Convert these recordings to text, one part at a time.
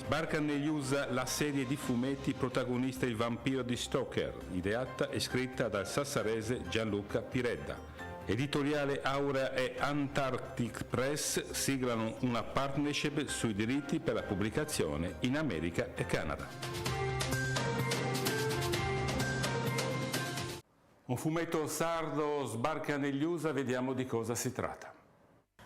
Sbarca negli USA la serie di fumetti protagonista Il vampiro di Stoker, ideata e scritta dal sassarese Gianluca Piredda. Editoriale Aurea e Antarctic Press siglano una partnership sui diritti per la pubblicazione in America e Canada. Un fumetto sardo sbarca negli USA, vediamo di cosa si tratta.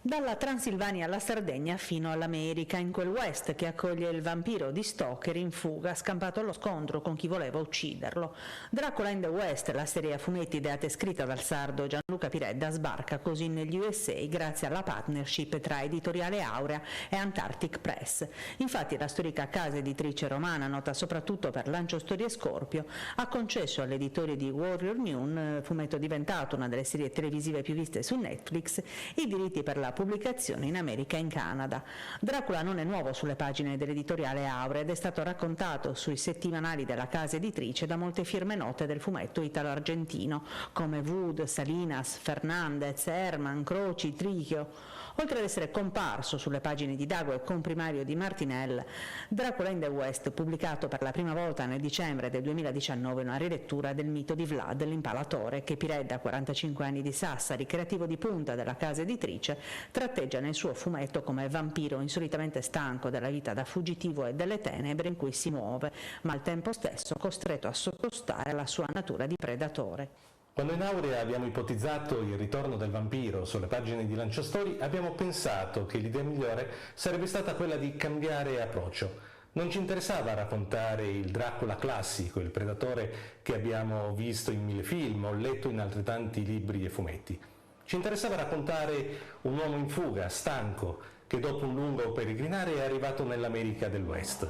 Dalla Transilvania alla Sardegna fino all'America, in quel West che accoglie il vampiro di Stoker in fuga, scampato allo scontro con chi voleva ucciderlo. Dracula in the West, la serie a fumetti ideata e scritta dal sardo Gianluca Piredda, sbarca così negli USA grazie alla partnership tra Editoriale Aurea e Antarctic Press. Infatti la storica casa editrice romana, nota soprattutto per Lancio Storie Scorpio, ha concesso all'editore di Warrior Noon, fumetto diventato una delle serie televisive più viste su Netflix, i diritti per la pubblicazione in America e in Canada. Dracula non è nuovo sulle pagine dell'editoriale Aurea ed è stato raccontato sui settimanali della casa editrice da molte firme note del fumetto italo-argentino come Wood, Salinas, Fernandez, Herman, Croci, Trichio. Oltre ad essere comparso sulle pagine di Dago e comprimario di Martinell, Dracula in the West, pubblicato per la prima volta nel dicembre del 2019, una rilettura del mito di Vlad l'Impalatore che Piredda, 45 anni di Sassari, creativo di punta della casa editrice, tratteggia nel suo fumetto come vampiro insolitamente stanco della vita da fuggitivo e delle tenebre in cui si muove, ma al tempo stesso costretto a sottostare alla sua natura di predatore. Quando in Aurea abbiamo ipotizzato il ritorno del vampiro sulle pagine di Lancio Story, abbiamo pensato che l'idea migliore sarebbe stata quella di cambiare approccio. Non ci interessava raccontare il Dracula classico, il predatore che abbiamo visto in 1000 film o letto in altrettanti libri e fumetti. Ci interessava raccontare un uomo in fuga, stanco, che dopo un lungo peregrinare è arrivato nell'America del West.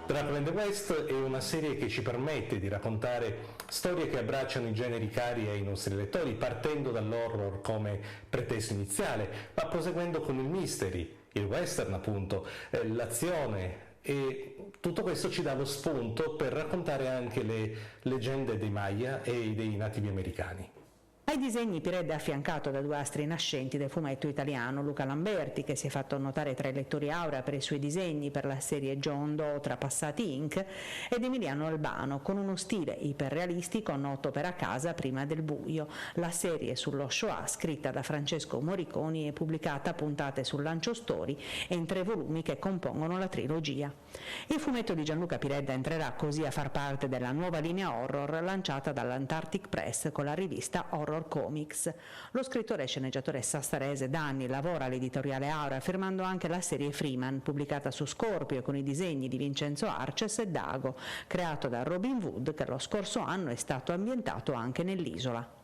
Dracula in the West è una serie che ci permette di raccontare storie che abbracciano i generi cari ai nostri lettori, partendo dall'horror come pretesto iniziale, ma proseguendo con il mystery, il western appunto, l'azione, e tutto questo ci dà lo spunto per raccontare anche le leggende dei Maya e dei nativi americani. Ai disegni Piredda è affiancato da due astri nascenti del fumetto italiano, Luca Lamberti, che si è fatto notare tra i lettori Aurea per i suoi disegni per la serie John Doe Trapassati Inc., ed Emiliano Albano, con uno stile iperrealistico noto per A casa prima del buio, la serie sullo Shoah scritta da Francesco Moriconi e pubblicata a puntate sul Lancio Story e in 3 volumi che compongono la trilogia. Il fumetto di Gianluca Piredda entrerà così a far parte della nuova linea horror lanciata dall'Antarctic Press con la rivista Horror Comics. Lo scrittore e sceneggiatore sassarese da anni lavora all'editoriale Aurea, firmando anche la serie Freeman, pubblicata su Scorpio con i disegni di Vincenzo Arces e Dago, creato da Robin Wood, che lo scorso anno è stato ambientato anche nell'isola.